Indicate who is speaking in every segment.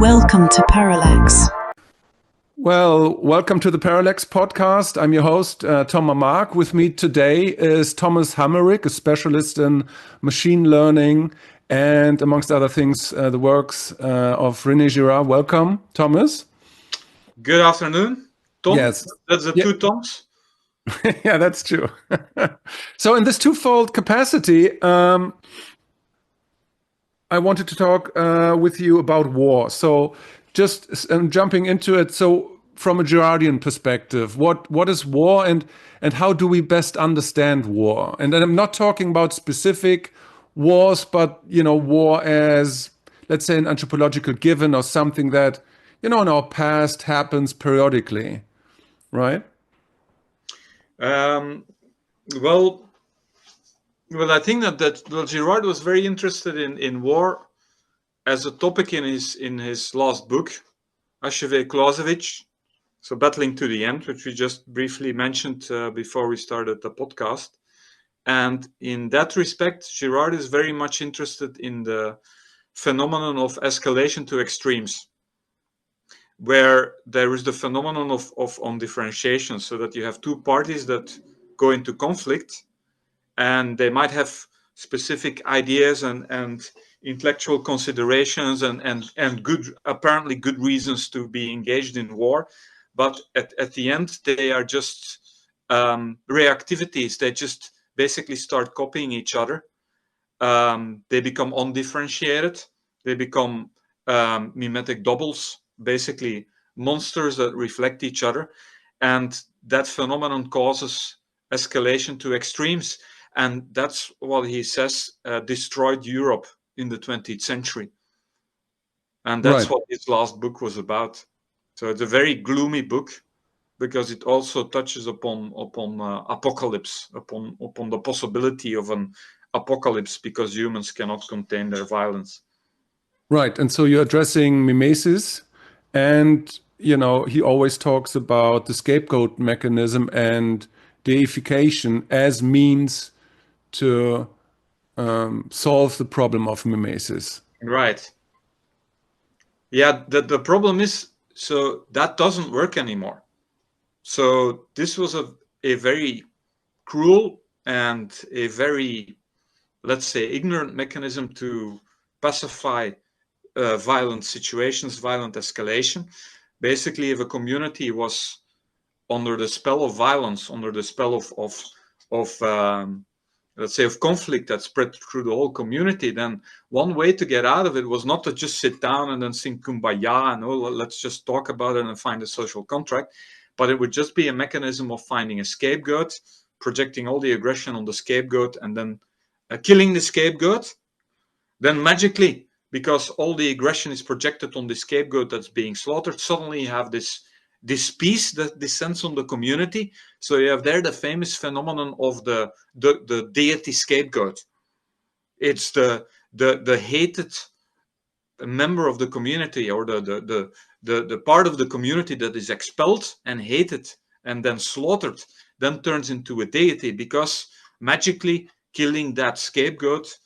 Speaker 1: Welcome to Parallax.
Speaker 2: Well, welcome to the Parallax podcast. I'm your host, Thomas Hamelryck. With me today is Thomas Hamelryck, a specialist in machine learning and, amongst other things, the works of René Girard. Welcome, Thomas.
Speaker 3: Good afternoon, Tom.
Speaker 2: Yes.
Speaker 3: That's the two Toms.
Speaker 2: Yeah, that's true. So in this twofold capacity, I wanted to talk with you about war. So just jumping into it. So from a Girardian perspective, what is war and how do we best understand war? And then I'm not talking about specific wars, but war as, let's say, an anthropological given or something that in our past happens periodically, right?
Speaker 3: Well, I think that Girard was very interested in war as a topic in his last book, Achevé Clausewitz, so Battling to the End, which we just briefly mentioned before we started the podcast. And in that respect, Girard is very much interested in the phenomenon of escalation to extremes, where there is the phenomenon of undifferentiation, so that you have two parties that go into conflict, and they might have specific ideas and intellectual considerations and apparently good reasons to be engaged in war, but at the end they are just reactivities. They just basically start copying each other. They become undifferentiated. They become mimetic doubles, basically monsters that reflect each other, and that phenomenon causes escalation to extremes, and that's what he says destroyed Europe in the 20th century, and that's what his last book was about. So it's a very gloomy book because it also touches upon apocalypse, upon the possibility of an apocalypse, because humans cannot contain their violence.
Speaker 2: Right, and so you're addressing mimesis, and he always talks about the scapegoat mechanism and deification as means to solve the problem of mimesis.
Speaker 3: Right. Yeah, the problem is, so that doesn't work anymore. So this was a very cruel and a very, let's say, ignorant mechanism to pacify violent situations, violent escalation. Basically, if a community was under the spell of violence, under the spell of let's say, of conflict that spread through the whole community, then one way to get out of it was not to just sit down and then sing Kumbaya and, let's just talk about it and find a social contract, but it would just be a mechanism of finding a scapegoat, projecting all the aggression on the scapegoat, and then killing the scapegoat. Then magically, because all the aggression is projected on the scapegoat that's being slaughtered, suddenly you have this peace that descends on the community. So you have there the famous phenomenon of the deity scapegoat. It's the hated member of the community, or the part of the community that is expelled and hated and then slaughtered, then turns into a deity, because magically killing that scapegoat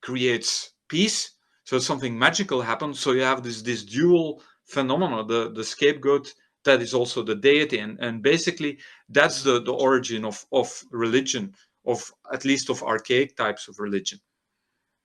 Speaker 3: creates peace. So something magical happens. So you have this dual phenomena, the scapegoat that is also the deity, and basically that's the origin of religion, of at least of archaic types of religion.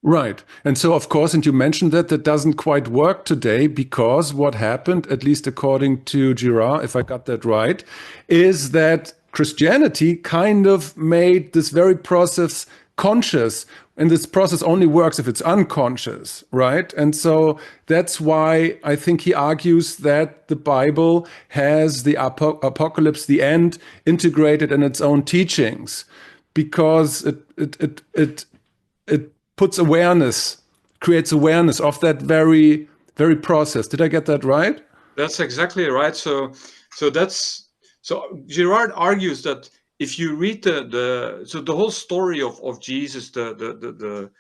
Speaker 2: Right. And so, of course, and you mentioned that doesn't quite work today, because what happened, at least according to Girard, if I got that right, is that Christianity kind of made this very process conscious, and this process only works if it's unconscious, right? And so that's why I think he argues that the Bible has the apocalypse, the end, integrated in its own teachings, because it puts awareness, creates awareness of that very process. Did I get that right?
Speaker 3: That's exactly right. So Girard argues that if you read the whole story of Jesus, the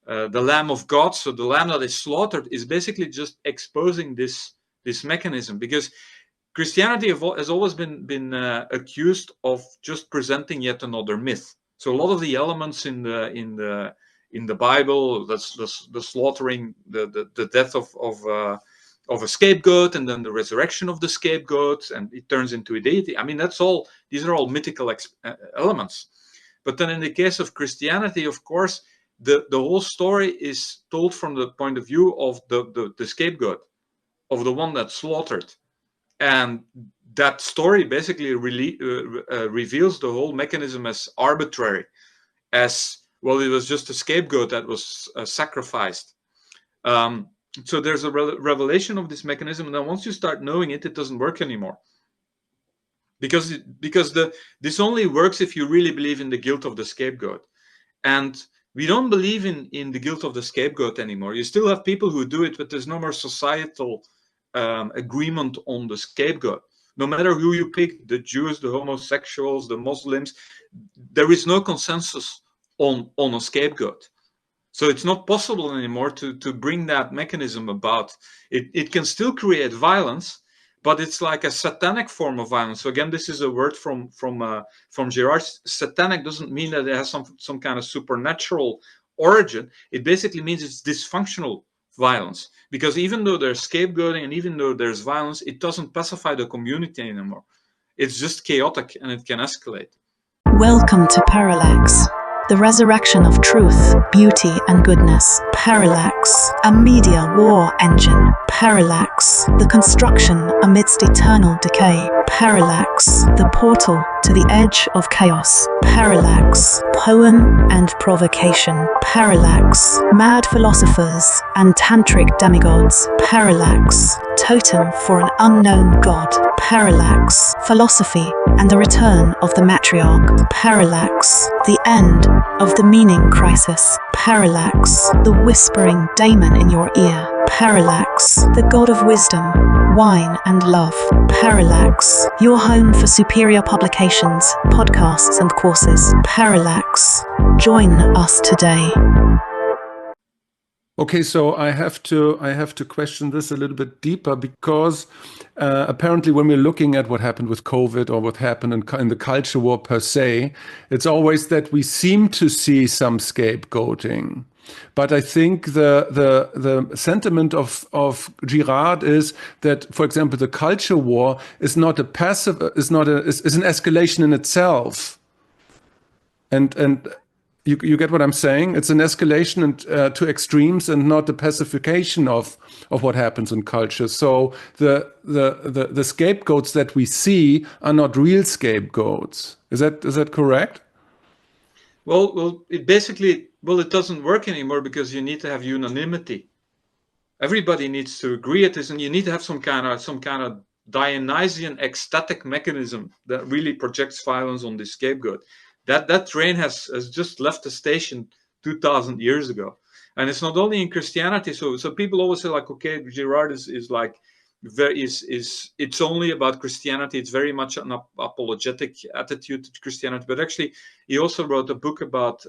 Speaker 3: Lamb of God, so the lamb that is slaughtered, is basically just exposing this mechanism, because Christianity has always been accused of just presenting yet another myth. So a lot of the elements in in the Bible, that's the slaughtering, the death of a scapegoat, and then the resurrection of the scapegoat, and it turns into a deity. I mean, these are all mythical elements. But then in the case of Christianity, of course, the whole story is told from the point of view of the scapegoat, of the one that's slaughtered. And that story basically reveals the whole mechanism as arbitrary, as, well, it was just a scapegoat that was sacrificed. So there's a revelation of this mechanism, and then once you start knowing it, it doesn't work anymore. Because this only works if you really believe in the guilt of the scapegoat. And we don't believe in the guilt of the scapegoat anymore. You still have people who do it, but there's no more societal agreement on the scapegoat. No matter who you pick, the Jews, the homosexuals, the Muslims, there is no consensus on a scapegoat. So it's not possible anymore to bring that mechanism about. It can still create violence, but it's like a satanic form of violence. So again, this is a word from Girard. Satanic doesn't mean that it has some kind of supernatural origin. It basically means it's dysfunctional violence. Because even though there's scapegoating and even though there's violence, it doesn't pacify the community anymore. It's just chaotic and it can escalate.
Speaker 1: Welcome to Parallax, the resurrection of truth, beauty, and goodness. Parallax, a media war engine. Parallax, the construction amidst eternal decay. Parallax, the portal to the edge of chaos. Parallax, poem and provocation. Parallax, mad philosophers and tantric demigods. Parallax, totem for an unknown god. Parallax, philosophy and the return of the matriarch. Parallax, the end of the meaning crisis. Parallax, the whispering daemon in your ear. Parallax, the god of wisdom, wine and love. Parallax, your home for superior publications, podcasts and courses. Parallax, join us today.
Speaker 2: Okay, so I have to question this a little bit deeper, because apparently when we're looking at what happened with COVID or what happened in the culture war per se, it's always that we seem to see some scapegoating. But I think the sentiment of Girard is that, for example, the culture war is not a passive, is an escalation in itself. And you get what I'm saying? It's an escalation to extremes and not the pacification of what happens in culture. So the scapegoats that we see are not real scapegoats. Is that correct?
Speaker 3: Well, it doesn't work anymore because you need to have unanimity. Everybody needs to agree at this, and you need to have some kind of Dionysian ecstatic mechanism that really projects violence on the scapegoat. That train has just left the station 2,000 years ago, and it's not only in Christianity. So people always say, like, okay, Girard is like it's only about Christianity. It's very much an apologetic attitude to Christianity. But actually, he also wrote a book about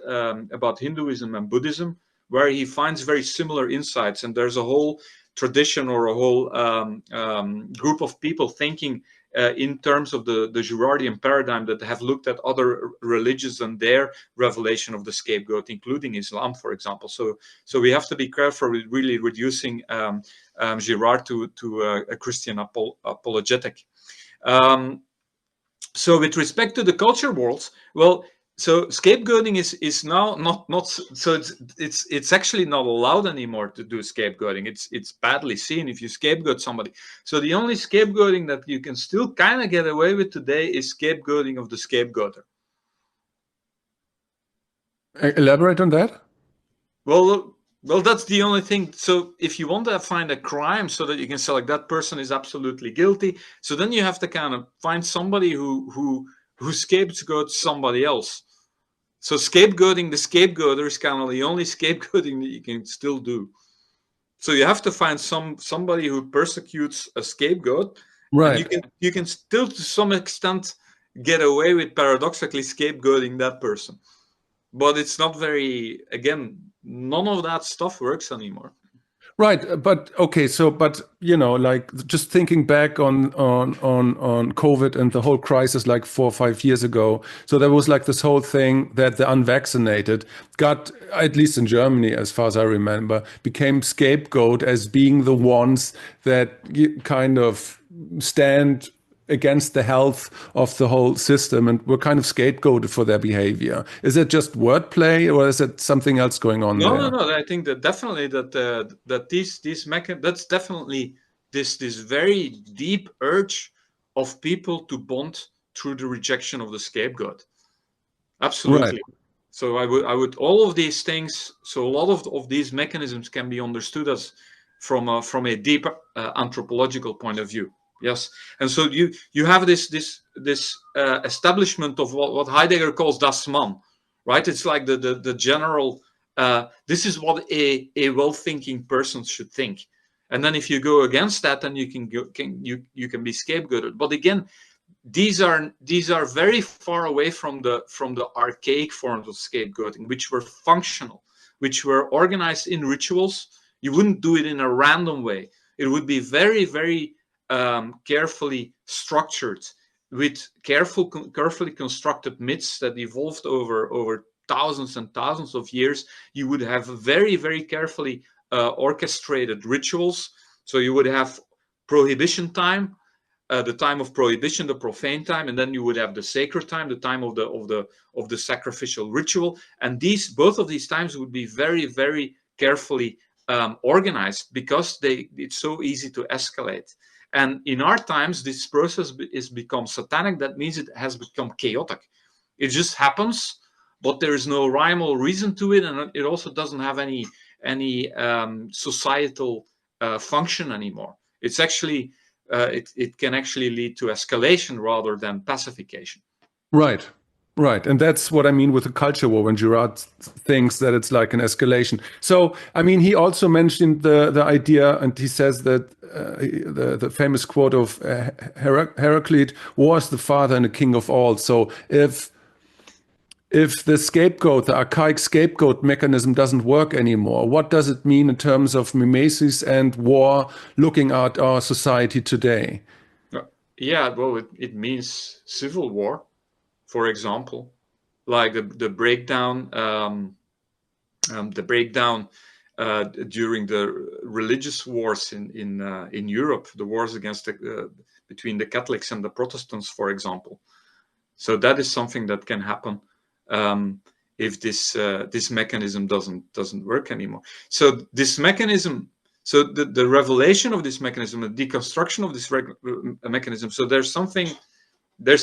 Speaker 3: Hinduism and Buddhism, where he finds very similar insights. And there's a whole tradition or a whole group of people thinking in terms of the Girardian paradigm that have looked at other religions and their revelation of the scapegoat, including Islam, for example. So we have to be careful with really reducing Girard to a Christian apologetic. So with respect to the culture wars, well, so scapegoating is now not so it's actually not allowed anymore to do scapegoating. It's badly seen if you scapegoat somebody. So the only scapegoating that you can still kind of get away with today is scapegoating of the scapegoater.
Speaker 2: Elaborate on that.
Speaker 3: Well, that's the only thing. So if you want to find a crime so that you can say, like, that person is absolutely guilty, so then you have to kind of find somebody who scapegoats somebody else. So scapegoating the scapegoater is kind of the only scapegoating that you can still do. So you have to find somebody who persecutes a scapegoat,
Speaker 2: right?
Speaker 3: And you can still, to some extent, get away with paradoxically scapegoating that person. But it's not very, again, none of that stuff works anymore.
Speaker 2: Right, but okay, so but like just thinking back on COVID and the whole crisis like 4 or 5 years ago. So there was like this whole thing that the unvaccinated got, at least in Germany, as far as I remember, became scapegoat as being the ones that kind of stand against the health of the whole system and were kind of scapegoated for their behavior. Is it just wordplay or is it something else going on
Speaker 3: No,
Speaker 2: there?
Speaker 3: no, no. I think that definitely that these that's definitely this very deep urge of people to bond through the rejection of the scapegoat.
Speaker 2: Right.
Speaker 3: Absolutely. So I would all of these things. So a lot of these mechanisms can be understood as from a deep anthropological point of view. Yes, and so you have this establishment of what Heidegger calls das Man, right? It's like the general. This is what a well-thinking person should think, and then if you go against that, then you can be scapegoated. But again, these are very far away from the archaic forms of scapegoating, which were functional, which were organized in rituals. You wouldn't do it in a random way. It would be very, very carefully structured, with carefully constructed myths that evolved over thousands and thousands of years. You would have very, very carefully orchestrated rituals. So you would have prohibition time, the time of prohibition, the profane time, and then you would have the sacred time, the time of the sacrificial ritual. And both of these times would be very, very carefully organized, because it's so easy to escalate. And in our times, this process is become satanic. That means it has become chaotic. It just happens, but there is no rhyme or reason to it, and it also doesn't have any societal function anymore. It's actually it can actually lead to escalation rather than pacification.
Speaker 2: Right. Right. And that's what I mean with the culture war when Girard thinks that it's like an escalation. So, I mean, he also mentioned the idea, and he says that the famous quote of Heraclit, war is the father and the king of all. So if the scapegoat, the archaic scapegoat mechanism doesn't work anymore, what does it mean in terms of mimesis and war looking at our society today?
Speaker 3: Yeah, well, it means civil war, for example, like the breakdown, during the religious wars in Europe, the wars between the Catholics and the Protestants, for example. So that is something that can happen if this mechanism doesn't work anymore. So this mechanism, so the revelation of this mechanism, the deconstruction of this mechanism. So there's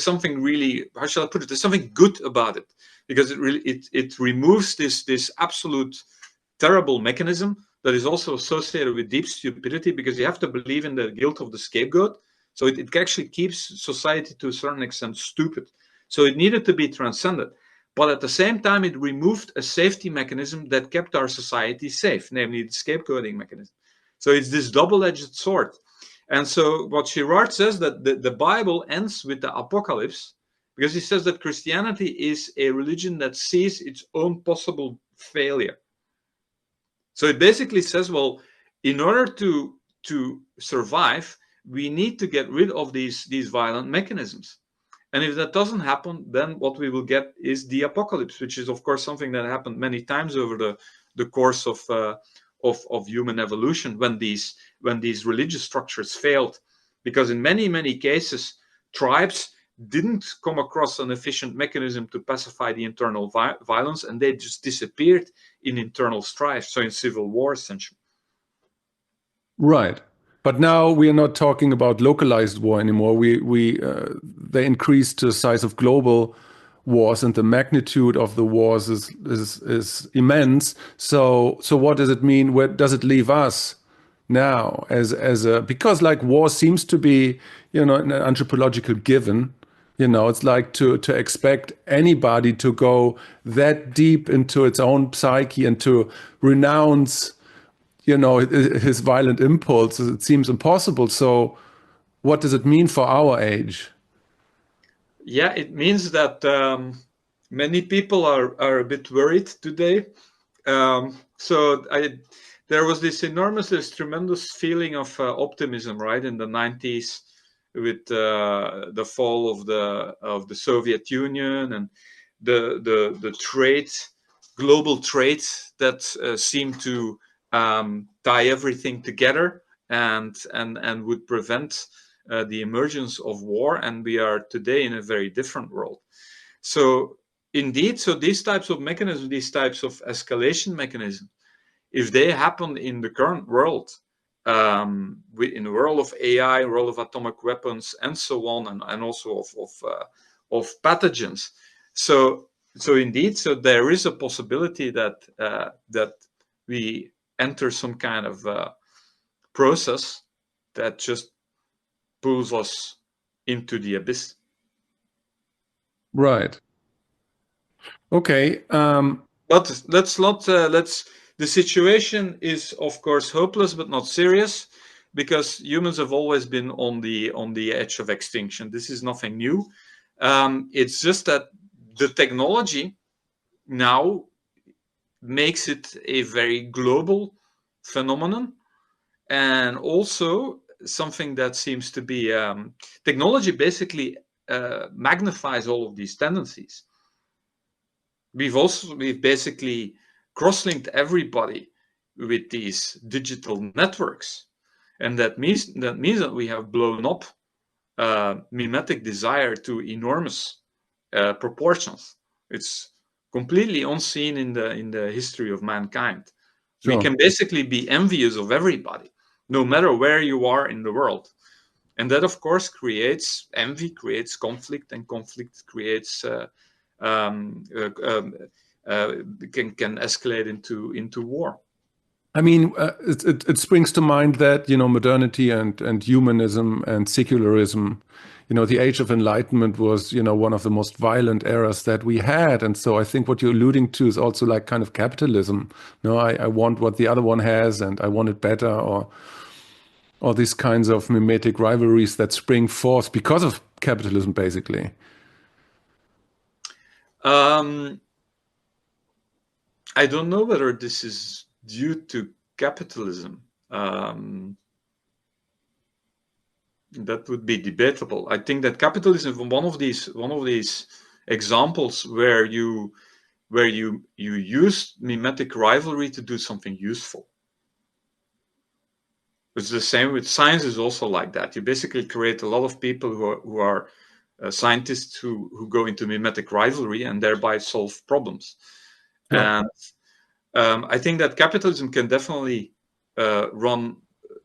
Speaker 3: something really, how shall I put it? There's something good about it, because it removes this absolute terrible mechanism that is also associated with deep stupidity, because you have to believe in the guilt of the scapegoat. So it actually keeps society to a certain extent stupid. So it needed to be transcended. But at the same time, it removed a safety mechanism that kept our society safe, namely the scapegoating mechanism. So it's this double-edged sword. And so what Girard says, that the Bible ends with the apocalypse, because he says that Christianity is a religion that sees its own possible failure. So it basically says, well, in order to survive, we need to get rid of these violent mechanisms. And if that doesn't happen, then what we will get is the apocalypse, which is, of course, something that happened many times over the course of human evolution, when these religious structures failed. Because in many cases, tribes didn't come across an efficient mechanism to pacify the internal violence, and they just disappeared in internal strife, so in civil war, essentially.
Speaker 2: Right. But now we are not talking about localized war anymore. They increased to the size of global wars, and the magnitude of the wars is immense. So what does it mean? Where does it leave us now because like war seems to be, an anthropological given. It's like to expect anybody to go that deep into its own psyche and to renounce his violent impulses. It seems impossible. So what does it mean for our age?
Speaker 3: Yeah, it means that many people are a bit worried today. So there was this tremendous feeling of optimism, right, in the 90s, with the fall of the Soviet Union and the trade, global trade that seemed to tie everything together and would prevent the emergence of war. And we are today in a very different world. So indeed, so these types of mechanisms, these types of escalation mechanisms, if they happen in the current world, in the world of AI, world of atomic weapons, and so on, and also of pathogens. So indeed, so there is a possibility that that we enter some kind of process that just pulls us into the abyss.
Speaker 2: Right. Okay.
Speaker 3: But let's not the situation is of course hopeless but not serious, because humans have always been on the edge of extinction. This is nothing new. It's just that the technology now makes it a very global phenomenon, and also something that seems to be technology basically magnifies all of these tendencies. We've basically cross-linked everybody with these digital networks, and that means that we have blown up mimetic desire to enormous proportions. It's completely unseen in the history of mankind.
Speaker 2: Sure.
Speaker 3: We can basically be envious of everybody, no matter where you are in the world, and that of course creates envy, creates conflict, and conflict creates can escalate into war.
Speaker 2: I mean, it springs to mind that, modernity and humanism and secularism, the Age of Enlightenment was, one of the most violent eras that we had. And so I think what you're alluding to is also like kind of capitalism. I want what the other one has and I want it better, or these kinds of mimetic rivalries that spring forth because of capitalism, basically.
Speaker 3: I don't know whether this is due to capitalism. That would be debatable. I think that capitalism is one of these examples where you use mimetic rivalry to do something useful. It's the same with science. Is also like that. You basically create a lot of people who are scientists who go into mimetic rivalry and thereby solve problems. Yeah. And I think that capitalism can definitely run.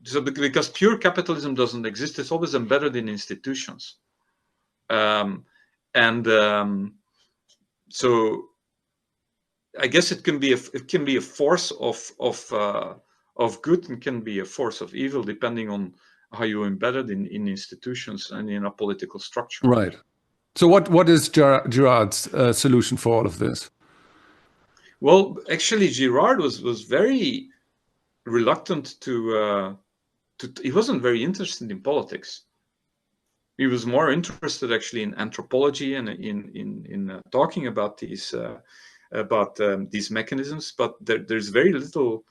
Speaker 3: So because pure capitalism doesn't exist, it's always embedded in institutions, so I guess it can be a force of good, and can be a force of evil, depending on how you embed it in institutions and in a political structure.
Speaker 2: Right. So what is Girard's solution for all of this?
Speaker 3: Well, actually, Girard was very reluctant to. He wasn't very interested in politics. He was more interested actually in anthropology and in talking about these mechanisms. But there's very little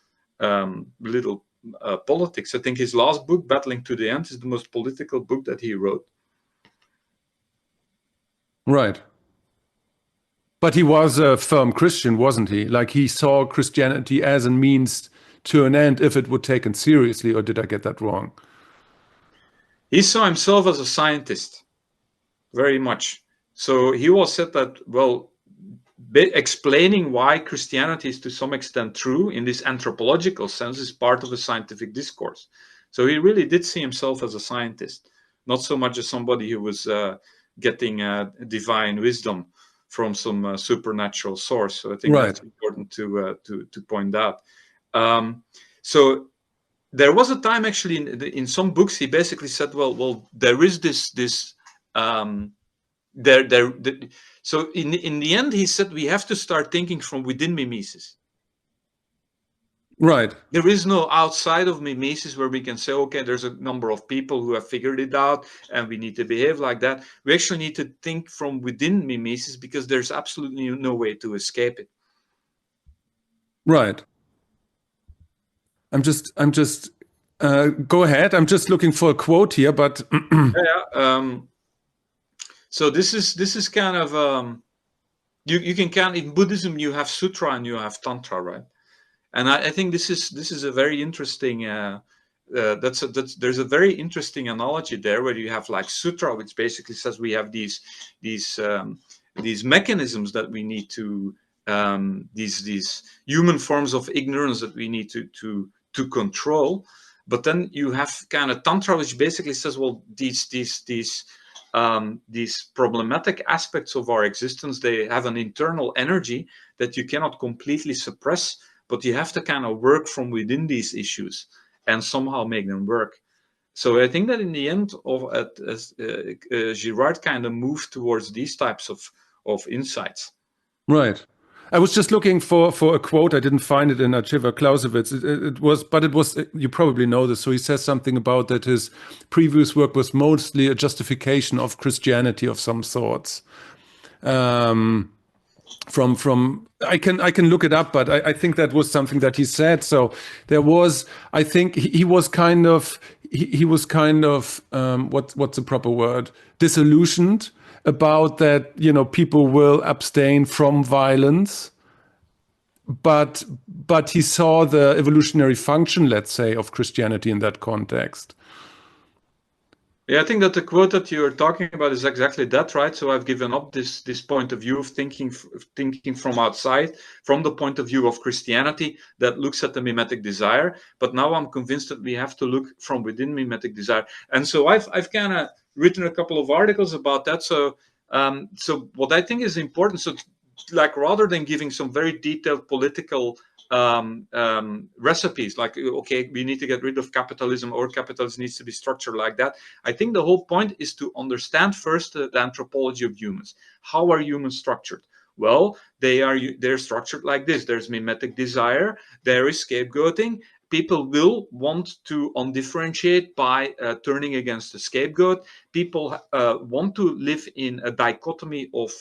Speaker 3: politics. I think his last book, Battling to the End, is the most political book that he wrote.
Speaker 2: Right. But he was a firm Christian, wasn't he? Like, he saw Christianity as a means to an end if it were taken seriously, or did I get that wrong?
Speaker 3: He saw himself as a scientist, very much. So he was said that, well, explaining why Christianity is to some extent true in this anthropological sense is part of the scientific discourse. So he really did see himself as a scientist, not so much as somebody who was getting divine wisdom from some supernatural source. So I think that's important to point out. So there was a time actually in some books he basically said, well, there is this so in the end he said we have to start thinking from within mimesis.
Speaker 2: Right.
Speaker 3: There is no outside of mimesis where we can say, okay, there's a number of people who have figured it out and we need to behave like that. We actually need to think from within mimesis, because there's absolutely no way to escape it.
Speaker 2: Right. I'm just go ahead. I'm just looking for a quote here, but
Speaker 3: so this is kind of you can count in Buddhism. You have sutra and you have tantra, right? And I think this is a very interesting. There's a very interesting analogy there where you have like sutra, which basically says we have these mechanisms that we need to these human forms of ignorance that we need to control. But then you have kind of tantra, which basically says, well, these problematic aspects of our existence, they have an internal energy that you cannot completely suppress, but you have to kind of work from within these issues and somehow make them work. So I think that in the end Girard kind of moved towards these types of insights.
Speaker 2: Right. I was just looking for a quote. I didn't find it in Archiva Clausewitz. It was, you probably know this. So he says something about that his previous work was mostly a justification of Christianity of some sorts. From I can look it up, but I think that was something that he said. So there was, I think he was kind of what's the proper word? Disillusioned about that, people will abstain from violence, but he saw the evolutionary function, let's say, of Christianity in that context.
Speaker 3: Yeah, I think that the quote that you're talking about is exactly that, right? So I've given up this point of view of thinking from outside, from the point of view of Christianity that looks at the mimetic desire. But now I'm convinced that we have to look from within mimetic desire. And so I've kind of written a couple of articles about that. So what I think is important, so like rather than giving some very detailed political recipes, like, okay, we need to get rid of capitalism, or capitalism needs to be structured like that. I think the whole point is to understand first the anthropology of humans. How are humans structured? Well, they're structured like this. There's mimetic desire, there is scapegoating. People will want to undifferentiate by turning against the scapegoat. People want to live in a dichotomy of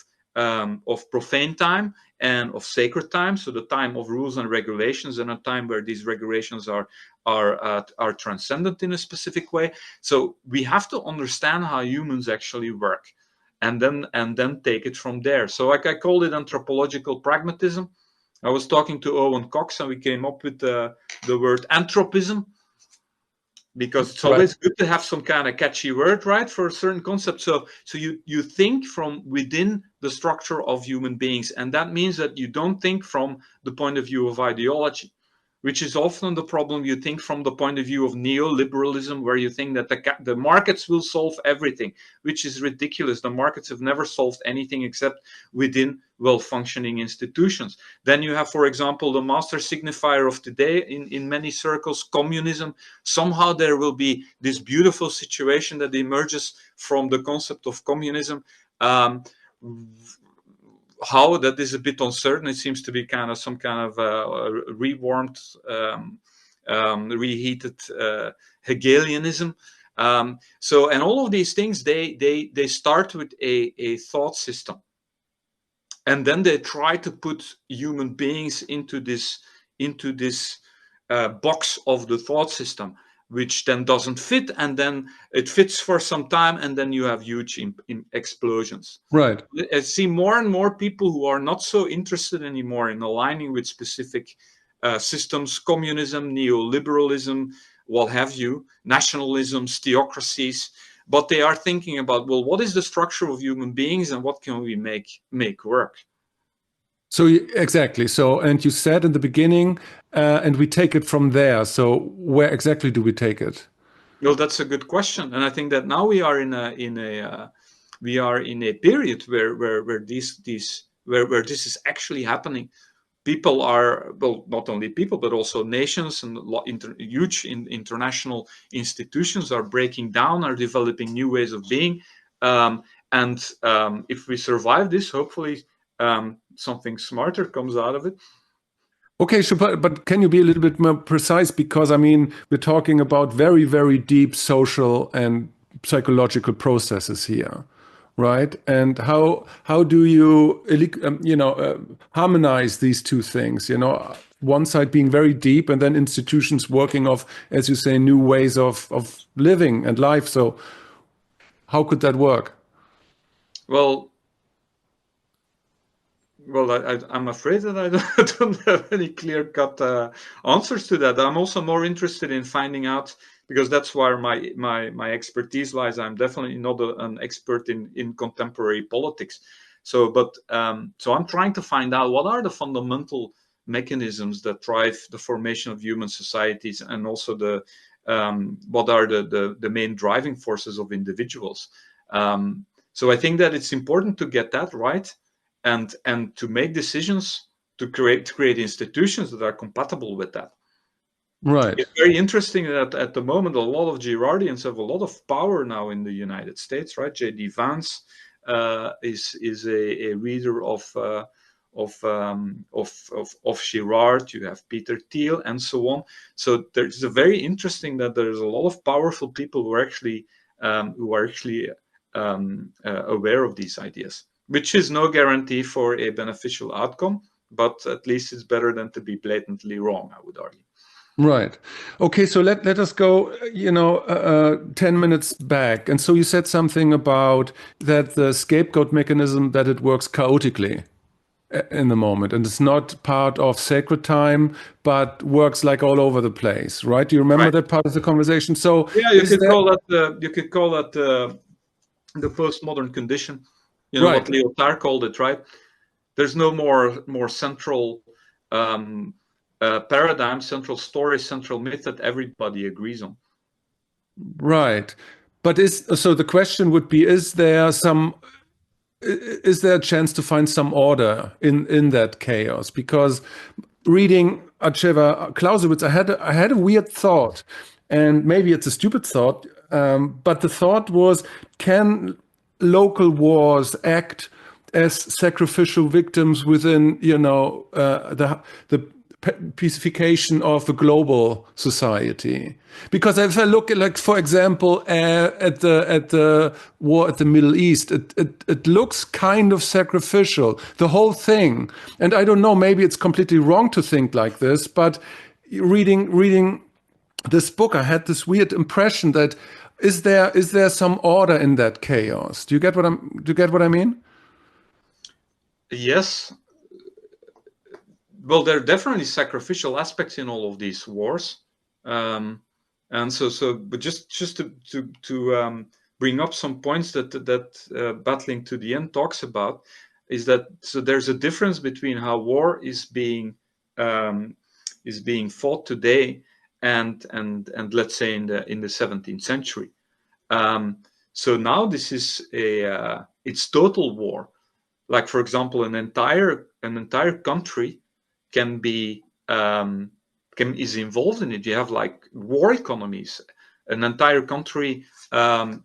Speaker 3: profane time and of sacred time, so the time of rules and regulations, and a time where these regulations are transcendent in a specific way. So we have to understand how humans actually work, and then take it from there. So like I called it anthropological pragmatism. I was talking to Owen Cox, and we came up with the word anthropism, because it's always good to have some kind of catchy word, right, for a certain concept. So you think from within the structure of human beings, and that means that you don't think from the point of view of ideology, which is often the problem. You think from the point of view of neoliberalism, where you think that the markets will solve everything, which is ridiculous. The markets have never solved anything except within well-functioning institutions. Then you have, for example, the master signifier of today in many circles, communism. Somehow there will be this beautiful situation that emerges from the concept of communism. How that is a bit uncertain. It seems to be kind of some kind of rewarmed, reheated Hegelianism. So, and all of these things, they start with a thought system, and then they try to put human beings into this box of the thought system, which then doesn't fit, and then it fits for some time, and then you have huge explosions.
Speaker 2: Right.
Speaker 3: I see more and more people who are not so interested anymore in aligning with specific systems, communism, neoliberalism, what have you, nationalisms, theocracies, but they are thinking about, well, what is the structure of human beings, and what can we make work?
Speaker 2: So exactly. So, and you said in the beginning, and we take it from there. So where exactly do we take it?
Speaker 3: Well, that's a good question, and I think that now we are in a period where this is actually happening. People are, well, not only people, but also nations and huge international institutions are breaking down, are developing new ways of being, and if we survive this, hopefully something smarter comes out of it.
Speaker 2: Okay, sure, but can you be a little bit more precise? Because, I mean, we're talking about very, very deep social and psychological processes here, right? And how do you harmonize these two things? one side being very deep and then institutions working off, as you say, new ways of living and life. So how could that work?
Speaker 3: Well, I'm afraid that I don't have any clear-cut answers to that. I'm also more interested in finding out, because that's where my expertise lies. I'm definitely not an expert in contemporary politics. So I'm trying to find out what are the fundamental mechanisms that drive the formation of human societies, and also what are the main driving forces of individuals. So I think that it's important to get that right, and to make decisions to create institutions that are compatible with that.
Speaker 2: Right.
Speaker 3: It's very interesting that at the moment a lot of Girardians have a lot of power now in the United States, right? J.D. Vance is a reader of Girard. You have Peter Thiel and so on. So there's a very interesting that there's a lot of powerful people who are actually aware of these ideas, which is no guarantee for a beneficial outcome, but at least it's better than to be blatantly wrong, I would argue.
Speaker 2: Right. Okay, so let us go, 10 minutes back. And so you said something about that the scapegoat mechanism, that it works chaotically in the moment, and it's not part of sacred time, but works like all over the place, right? Do you remember
Speaker 3: Right.
Speaker 2: that part of the conversation? So
Speaker 3: yeah, you could call that the postmodern condition.
Speaker 2: Right.
Speaker 3: What Lyotard called it, right? There's no more central paradigm, central story, central myth that everybody agrees on.
Speaker 2: Right. But so the question would be, is there a chance to find some order in that chaos? Because reading Aceva Clausewitz, I had a weird thought, and maybe it's a stupid thought, but the thought was, can local wars act as sacrificial victims within, the pacification of the global society? Because if I look at, like, for example, at the war at the Middle East, it looks kind of sacrificial, the whole thing. And I don't know, maybe it's completely wrong to think like this, but reading this book, I had this weird impression that is there some order in that chaos? Do you get what I mean?
Speaker 3: Yes. Well, there are definitely sacrificial aspects in all of these wars, and but just to bring up some points that Battling to the End talks about, is that there's a difference between how war is being fought today and let's say in the 17th century. So now this is it's total war. Like, for example, an entire country is involved in it. You have like war economies. An entire country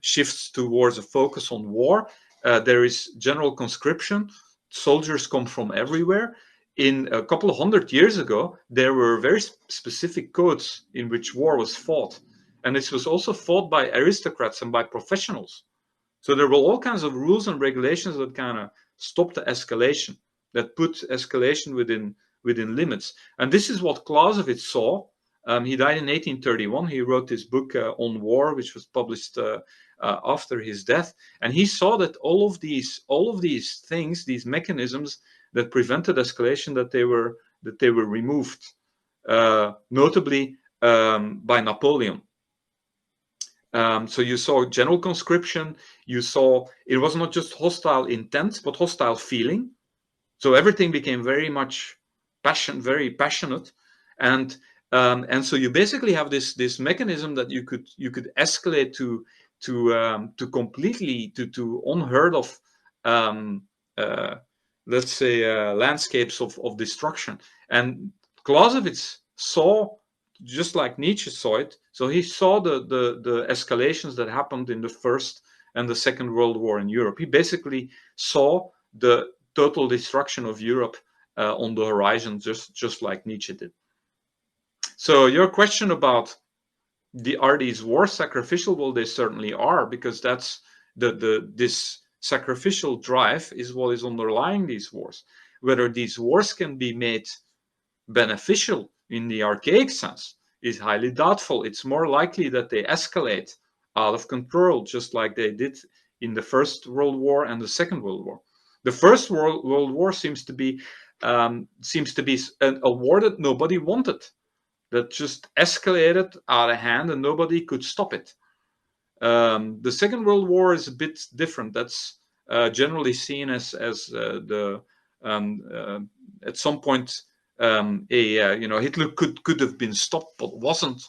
Speaker 3: shifts towards a focus on war. There is general conscription. Soldiers come from everywhere. In a couple of 100 years ago, there were very specific codes in which war was fought. And this was also fought by aristocrats and by professionals. So there were all kinds of rules and regulations that kind of stopped the escalation, that put escalation within limits. And this is what Clausewitz saw. He died in 1831. He wrote this book on war, which was published after his death. And he saw that all of these things, these mechanisms that prevented escalation, that they were removed, notably by Napoleon. So you saw general conscription. You saw it was not just hostile intent, but hostile feeling. So everything became very much very passionate, and so you basically have this mechanism that you could escalate to completely to unheard of, let's say, landscapes of destruction. And Clausewitz saw, just like Nietzsche saw it, so he saw the escalations that happened in the First and the Second World War in Europe. He basically saw the total destruction of Europe on the horizon, just like Nietzsche did. So your question about are these wars sacrificial? Well, they certainly are, because that's this sacrificial drive is what is underlying these wars. Whether these wars can be made beneficial in the archaic sense is highly doubtful. It's more likely that they escalate out of control, just like they did in the First World War and the Second World War. The First World War seems to be a war that nobody wanted, that just escalated out of hand and nobody could stop it. The Second World War is a bit different. That's generally seen as at some point Hitler could have been stopped but wasn't,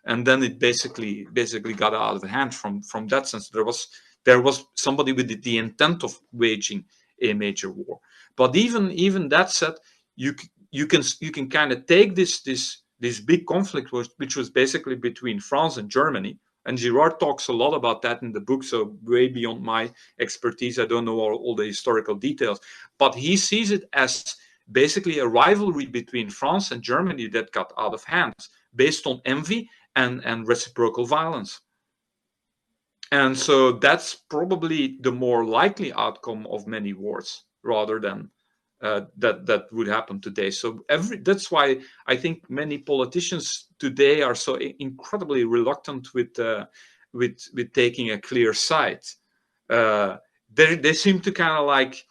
Speaker 3: and then it basically got out of hand from that sense. There was somebody with the intent of waging a major war. But even that said, you can kind of take this big conflict, which was basically between France and Germany. And Girard talks a lot about that in the book, so way beyond my expertise. I don't know all the historical details, but he sees it as basically a rivalry between France and Germany that got out of hand based on envy and reciprocal violence. And so that's probably the more likely outcome of many wars, rather than that would happen today. So that's why I think many politicians today are so incredibly reluctant with taking a clear side. They seem to kind of like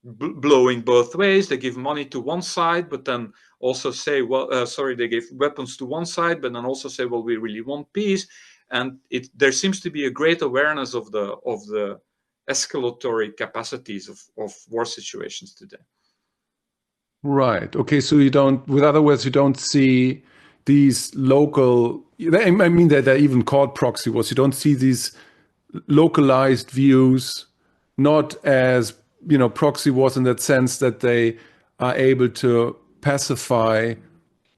Speaker 3: blowing both ways. They give money to one side, but then also say, they give weapons to one side, but then also say, well, we really want peace. And there seems to be a great awareness of the escalatory capacities of war situations today.
Speaker 2: Right. Okay. So with other words, you don't see these local, I mean, they're even called proxy wars. You don't see these localized views, not as, proxy wars in that sense that they are able to pacify,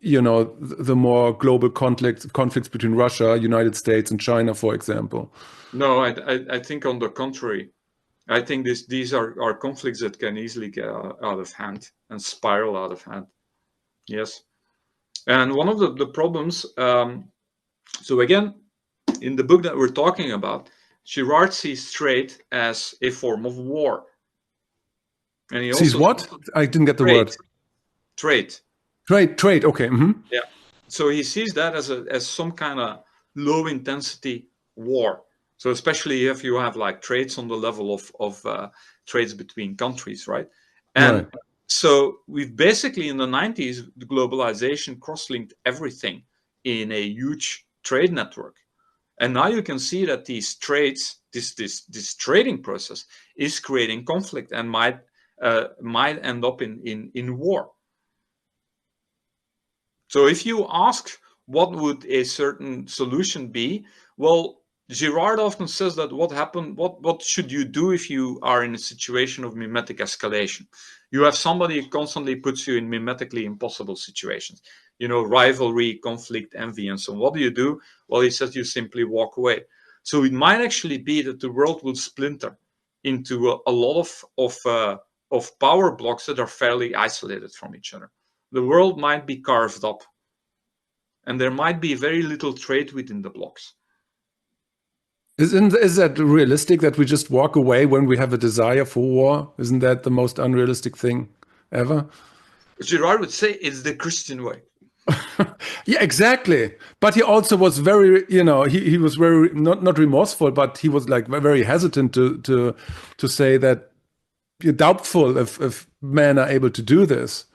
Speaker 2: the more global conflicts between Russia, United States, and China, for example.
Speaker 3: No, I think on the contrary. I think these are conflicts that can easily get out of hand and spiral out of hand. Yes. And one of the problems, so again, in the book that we're talking about, Girard sees trade as a form of war. And he
Speaker 2: sees
Speaker 3: also
Speaker 2: what? I didn't get the word.
Speaker 3: Trade.
Speaker 2: Okay. Mm-hmm.
Speaker 3: Yeah. So he sees that as some kind of low intensity war. So especially if you have like trades on the level of trades between countries, right? And so we've basically in the 90s, the globalization cross-linked everything in a huge trade network. And now you can see that these trades, this trading process is creating conflict and might end up in war. So if you ask what would a certain solution be, well, Girard often says that what should you do if you are in a situation of mimetic escalation? You have somebody who constantly puts you in mimetically impossible situations, rivalry, conflict, envy, and so on. What do? Well, he says you simply walk away. So it might actually be that the world will splinter into a lot of power blocks that are fairly isolated from each other. The world might be carved up, and there might be very little trade within the blocks.
Speaker 2: Is that realistic that we just walk away when we have a desire for war? Isn't that the most unrealistic thing ever?
Speaker 3: Girard would say it's the Christian way.
Speaker 2: Yeah, exactly. But he also was very, he was very not remorseful, but he was like very hesitant to say that you're doubtful if men are able to do this.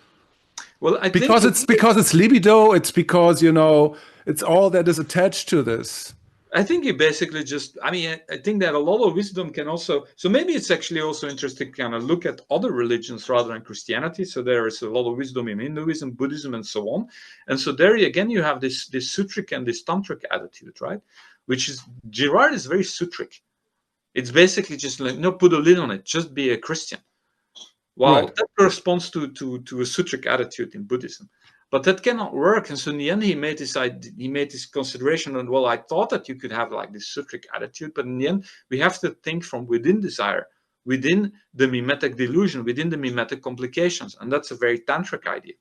Speaker 3: Well,
Speaker 2: because it's libido. It's because it's all that is attached to this.
Speaker 3: I think he basically I think that a lot of wisdom can also, so maybe it's actually also interesting to kind of look at other religions rather than Christianity. So there is a lot of wisdom in Hinduism, Buddhism, and so on. And so there again, you have this sutric and this tantric attitude, right? Which is, Girard is very sutric. It's basically just like, no, put a lid on it, just be a Christian. Well, right. That corresponds to a sutric attitude in Buddhism. But that cannot work. And so in the end, he made this consideration. And well, I thought that you could have like this sutric attitude, but in the end, we have to think from within desire, within the mimetic delusion, within the mimetic complications. And that's a very tantric idea,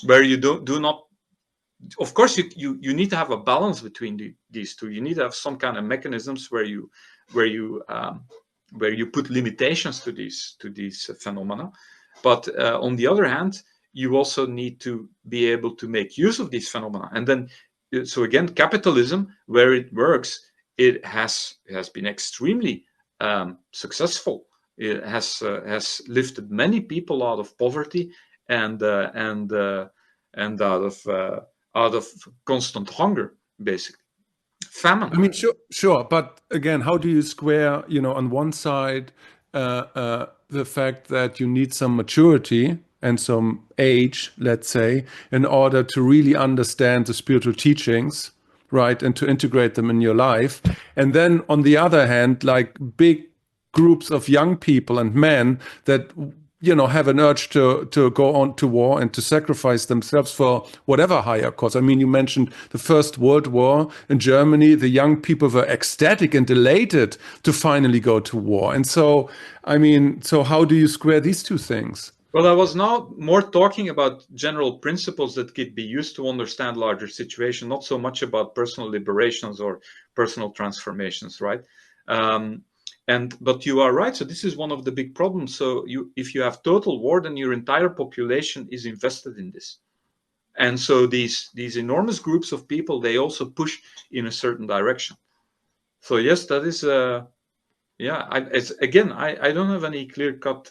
Speaker 3: where you do not, of course, you need to have a balance between these two. You need to have some kind of mechanisms where you put limitations to these phenomena. But on the other hand, you also need to be able to make use of these phenomena. And then, so again, capitalism, where it works, it has been extremely successful. It has lifted many people out of poverty and out of constant hunger, basically. Famine.
Speaker 2: I mean, sure, but again, how do you square, on one side, the fact that you need some maturity and some age, let's say, in order to really understand the spiritual teachings, right, and to integrate them in your life, and then on the other hand, like big groups of young people and men that have an urge to go on to war and to sacrifice themselves for whatever higher cause. I mean, you mentioned the First World War in Germany. The young people were ecstatic and elated to finally go to war. And so, I mean, so how do you square these two things?
Speaker 3: Well, I was now more talking about general principles that could be used to understand larger situation, not so much about personal liberations or personal transformations, right? But you are right. So this is one of the big problems. So if you have total war, then your entire population is invested in this. And so these enormous groups of people, they also push in a certain direction. So yes, that is, I don't have any clear-cut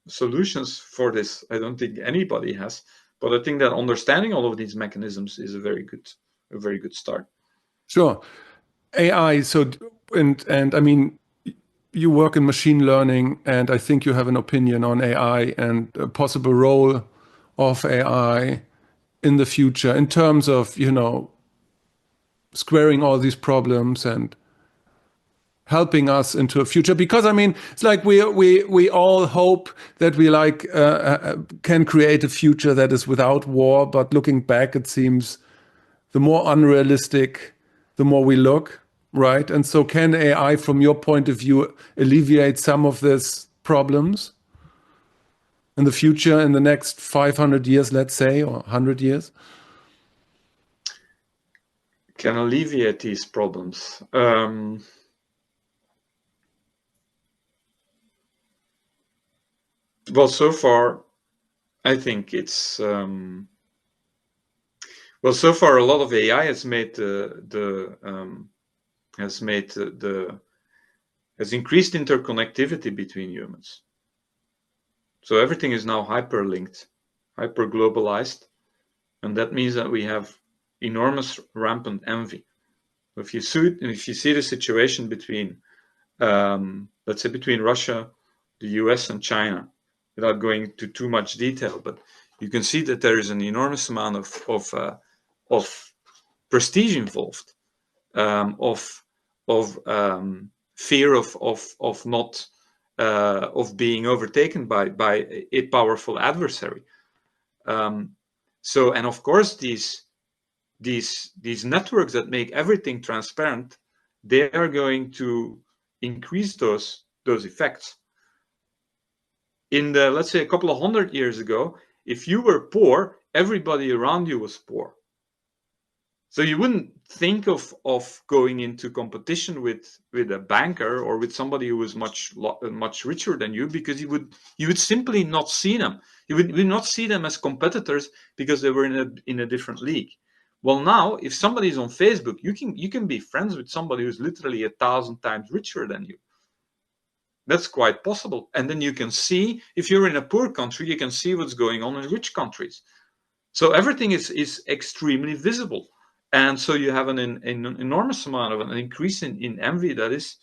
Speaker 3: solutions for this. I don't think anybody has. But I think that understanding all of these mechanisms is a very good start.
Speaker 2: Sure. AI, and I mean, you work in machine learning, and I think you have an opinion on AI and a possible role of AI in the future in terms of, squaring all these problems and helping us into a future. Because I mean, it's like we all hope that we can create a future that is without war, but looking back, it seems the more unrealistic, the more we look. Right. And so can AI, from your point of view, alleviate some of these problems in the future, in the next 500 years, let's say, or 100 years?
Speaker 3: Can alleviate these problems. Well, so far, I think it's... well, so far, a lot of AI has made has increased interconnectivity between humans. So everything is now hyperlinked, hyper-globalized, and that means that we have enormous rampant envy. If you see the situation between, let's say, between Russia, the US, and China, without going into too much detail, but you can see that there is an enormous amount of prestige involved, of fear of not of being overtaken by a powerful adversary. So, and of course, these networks that make everything transparent, they are going to increase those effects. In the, let's say, a couple of 100 years ago, if you were poor, everybody around you was poor. So you wouldn't think of going into competition with a banker or with somebody who was much richer than you, because you would simply not see them. You would not see them as competitors because they were in a different league. Well, now if somebody is on Facebook, you can be friends with somebody who's literally 1,000 times richer than you. That's quite possible. And then you can see, if you're in a poor country, you can see what's going on in rich countries. So everything is extremely visible. And so you have an enormous amount of an increase in envy that is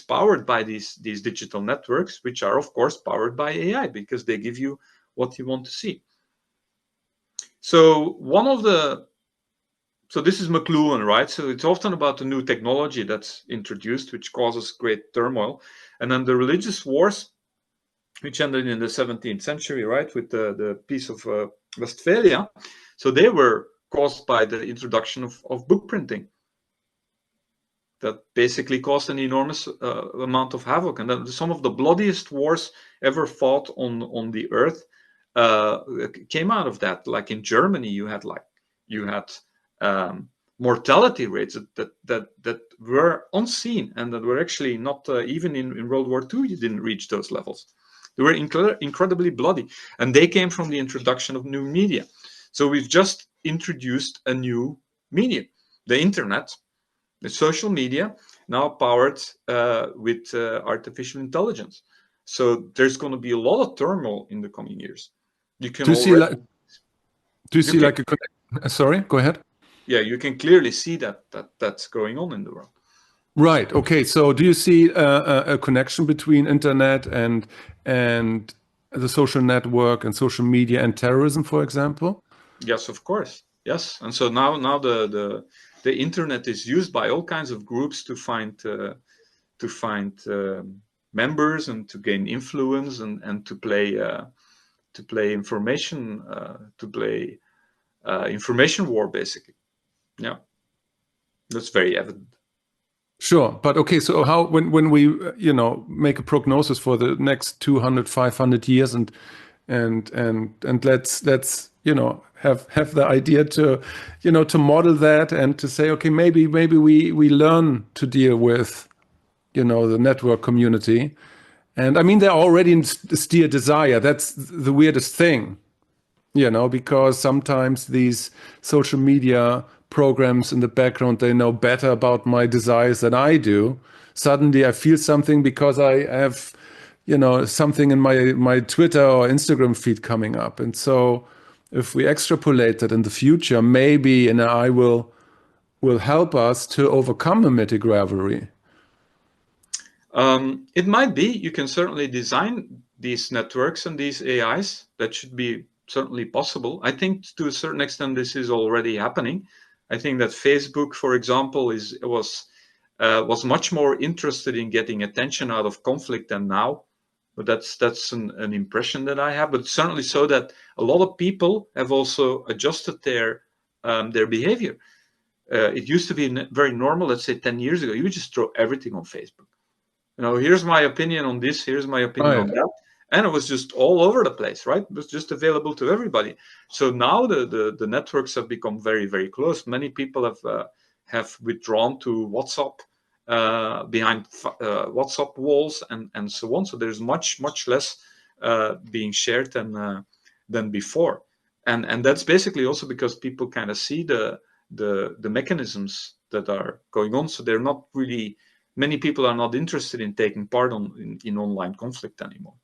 Speaker 3: powered by these digital networks, which are, of course, powered by AI, because they give you what you want to see. So this is McLuhan, right? So it's often about the new technology that's introduced, which causes great turmoil. And then the religious wars, which ended in the 17th century, right, with the Peace of Westphalia. So they were caused by the introduction of book printing. That basically caused an enormous amount of havoc. And then some of the bloodiest wars ever fought on the earth came out of that. Like in Germany, you had mortality rates that were unseen, and that were actually not even in World War II. You didn't reach those levels. They were incredibly bloody, and they came from the introduction of new media. So we've just introduced a new medium, the internet, the social media, now powered with artificial intelligence. So there's going to be a lot of turmoil in the coming years. You can
Speaker 2: Do you see
Speaker 3: already,
Speaker 2: like, do you see like a sorry, go ahead.
Speaker 3: yeah, you can clearly see that's going on in the world.
Speaker 2: Right. Okay. So do you see a connection between internet and the social network and social media and terrorism, for example?
Speaker 3: Yes, of course. Yes, and so now the internet is used by all kinds of groups to find members and to gain influence and to play information information war, basically. Yeah, that's very evident.
Speaker 2: Sure. But okay, so how when we make a prognosis for the next 200, 500 years and let's have the idea to to model that and to say, okay, maybe we learn to deal with the network community. And I mean, they're already in steer desire. That's the weirdest thing, because sometimes these social media programs in the background, they know better about my desires than I do. Suddenly I feel something because I have, something in my Twitter or Instagram feed coming up. And so if we extrapolate that in the future, maybe an AI will help us to overcome mimetic rivalry.
Speaker 3: It might be. You can certainly design these networks and these AIs. That should be certainly possible. I think to a certain extent this is already happening. I think that Facebook, for example, was much more interested in getting attention out of conflict than now. But that's an impression that I have. But certainly so that a lot of people have also adjusted their behavior. It used to be very normal. Let's say 10 years ago, you would just throw everything on Facebook. Here's my opinion on this, here's my opinion on that. And it was just all over the place, right? It was just available to everybody. So now the networks have become very, very close. Many people have withdrawn to WhatsApp, behind WhatsApp walls and so on. So there's much less being shared than before. And that's basically also because people kind of see the mechanisms that are going on. So they're not really, many people are not interested in taking part in online conflict anymore.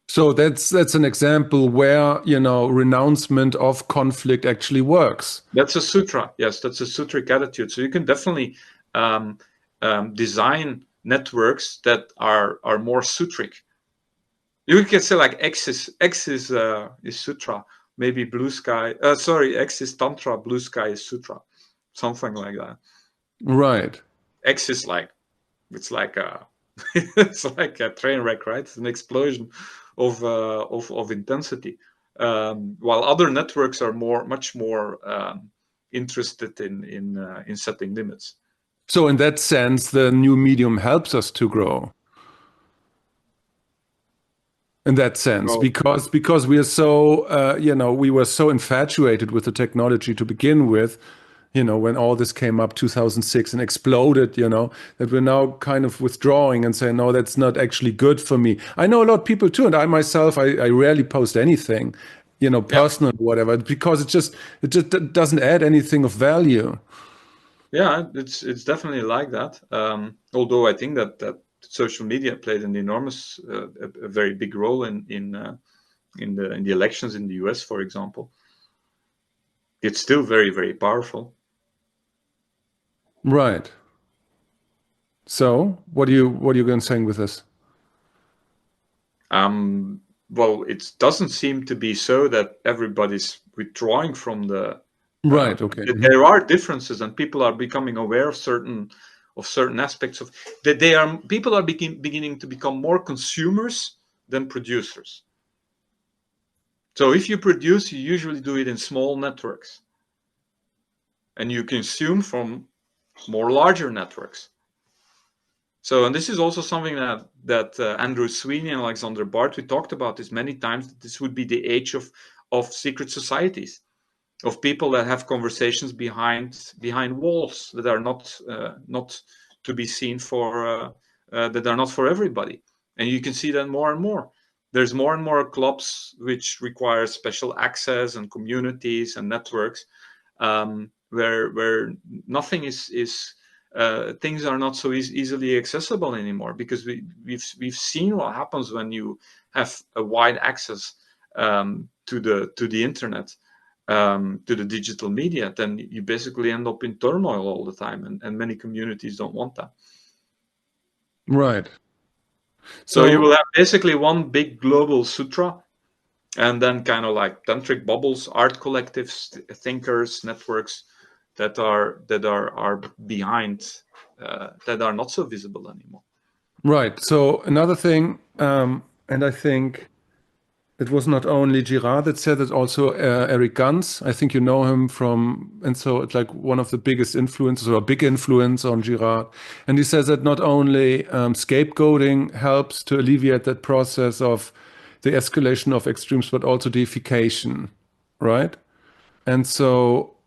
Speaker 2: So that's an example where renouncement of conflict actually works.
Speaker 3: That's a sutra. Yes, that's a sutric attitude. So you can definitely design networks that are more sutric. You can say like X is sutra. Maybe blue sky. X is tantra. Blue sky is sutra. Something like that.
Speaker 2: Right.
Speaker 3: X is like, it's like a it's like a train wreck, right? It's an explosion of intensity. While other networks are much more interested in setting limits.
Speaker 2: So in that sense, the new medium helps us to grow. In that sense, because we are so we were so infatuated with the technology to begin with. When all this came up 2006 and exploded, that we're now kind of withdrawing and saying, no, that's not actually good for me. I know a lot of people too, and I myself, I rarely post anything, personal or whatever, because it just doesn't add anything of value.
Speaker 3: Yeah, it's definitely like that. Although I think that social media played an enormous, a very big role in the elections in the US, for example. It's still very, very powerful.
Speaker 2: Right. So, what are you going to say with this?
Speaker 3: Well, it doesn't seem to be so that everybody's withdrawing from the.
Speaker 2: Right. Okay.
Speaker 3: There are differences, and people are becoming aware of certain aspects of that. People are beginning to become more consumers than producers. So, if you produce, you usually do it in small networks, and you consume from more larger networks. So, and this is also something that Andrew Sweeney and Alexander Barth, we talked about this many times, that this would be the age of secret societies, of people that have conversations behind walls that are not to be seen for, that are not for everybody. And you can see that more and more, there's more and more clubs which require special access and communities and networks, where nothing is things are not so easily accessible anymore, because we've seen what happens when you have a wide access to the internet, to the digital media. Then you basically end up in turmoil all the time, and many communities don't want that.
Speaker 2: Right.
Speaker 3: So you will have basically one big global sutra, and then kind of like tantric bubbles, art collectives, thinkers, networks that are behind, that are not so visible anymore.
Speaker 2: Right. So another thing, and I think it was not only Girard that said it, also Eric Gans. I think you know him from, and so it's like one of the biggest influences, or a big influence on Girard. And he says that not only scapegoating helps to alleviate that process of the escalation of extremes, but also deification, right? And so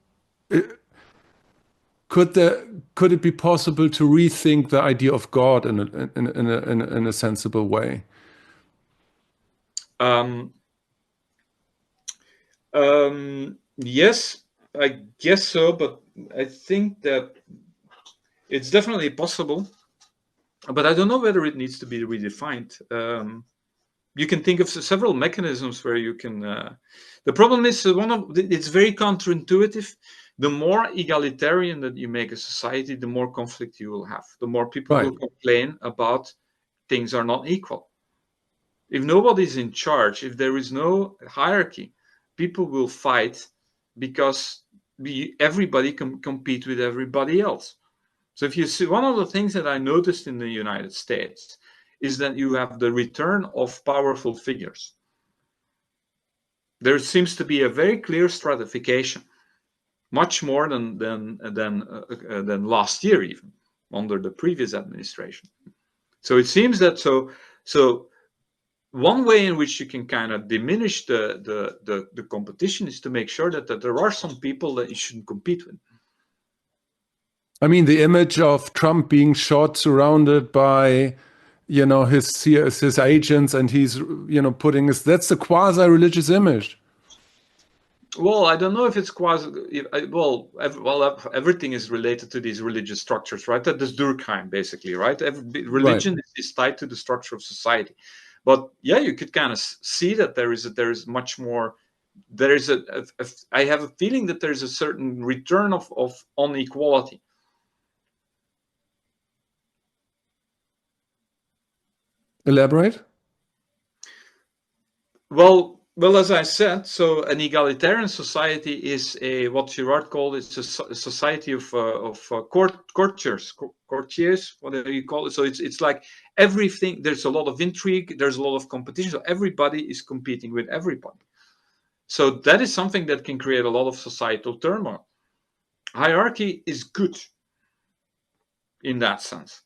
Speaker 2: could it be possible to rethink the idea of God in a sensible way?
Speaker 3: Yes, I guess so, but I think that it's definitely possible, but I don't know whether it needs to be redefined. You can think of several mechanisms where you can. The problem is it's very counterintuitive. The more egalitarian that you make a society, the more conflict you will have. The more people will complain about things are not equal. If nobody's in charge, if there is no hierarchy, people will fight because everybody can compete with everybody else. So if you see, one of the things that I noticed in the United States is that you have the return of powerful figures. There seems to be a very clear stratification, much more than last year, even under the previous administration. So it seems that so one way in which you can kind of diminish the competition is to make sure that there are some people that you shouldn't compete with.
Speaker 2: I mean, the image of Trump being shot, surrounded by, his agents, and he's, putting that's a quasi-religious image.
Speaker 3: Well, I don't know if it's quasi. Everything is related to these religious structures, right? That is Durkheim, basically, right? Religion is tied to the structure of society. But yeah, you could kind of see that there is much more. There is I have a feeling that there is a certain return of inequality.
Speaker 2: Elaborate.
Speaker 3: Well, as I said, so an egalitarian society is what Girard called a society of courtiers, whatever you call it. So it's like everything. There's a lot of intrigue. There's a lot of competition. So everybody is competing with everybody. So that is something that can create a lot of societal turmoil. Hierarchy is good in that sense.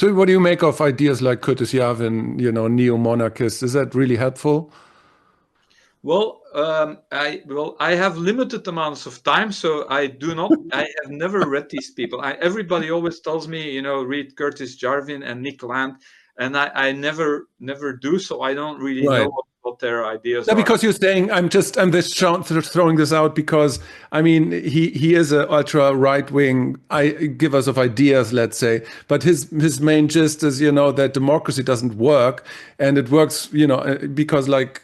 Speaker 2: So what do you make of ideas like Curtis Yarvin, neo-monarchist? Is that really helpful?
Speaker 3: Well, I have limited amounts of time, so I have never read these people. Everybody always tells me, read Curtis Yarvin and Nick Land, and I never do. So I don't really know what their ideas are.
Speaker 2: Because you're saying, I'm just throwing this out because, I mean, he is an ultra right-wing givers of ideas, let's say, but his main gist is, that democracy doesn't work, and it works, because like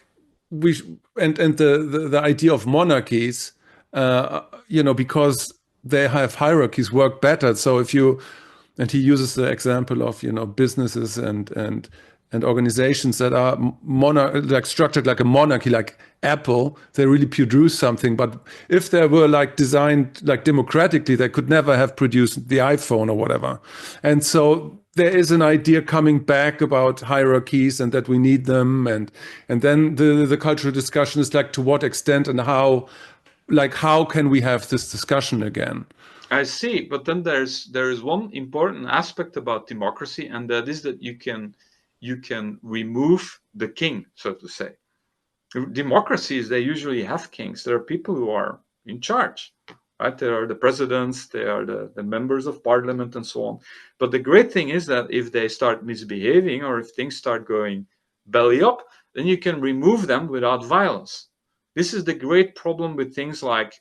Speaker 2: the idea of monarchies, because they have hierarchies, work better. So and he uses the example of, businesses and organizations that are structured like a monarchy, like Apple. They really produce something. But if they were designed democratically, they could never have produced the iPhone or whatever. And so there is an idea coming back about hierarchies and that we need them. And then the cultural discussion is to what extent and how can we have this discussion again?
Speaker 3: I see, but then there is one important aspect about democracy, and that is that you can remove the king, so to say. Democracies, they usually have kings. There are people who are in charge. right? They are the presidents, they are the members of parliament and so on. But the great thing is that if they start misbehaving or if things start going belly up, then you can remove them without violence. This is the great problem with things like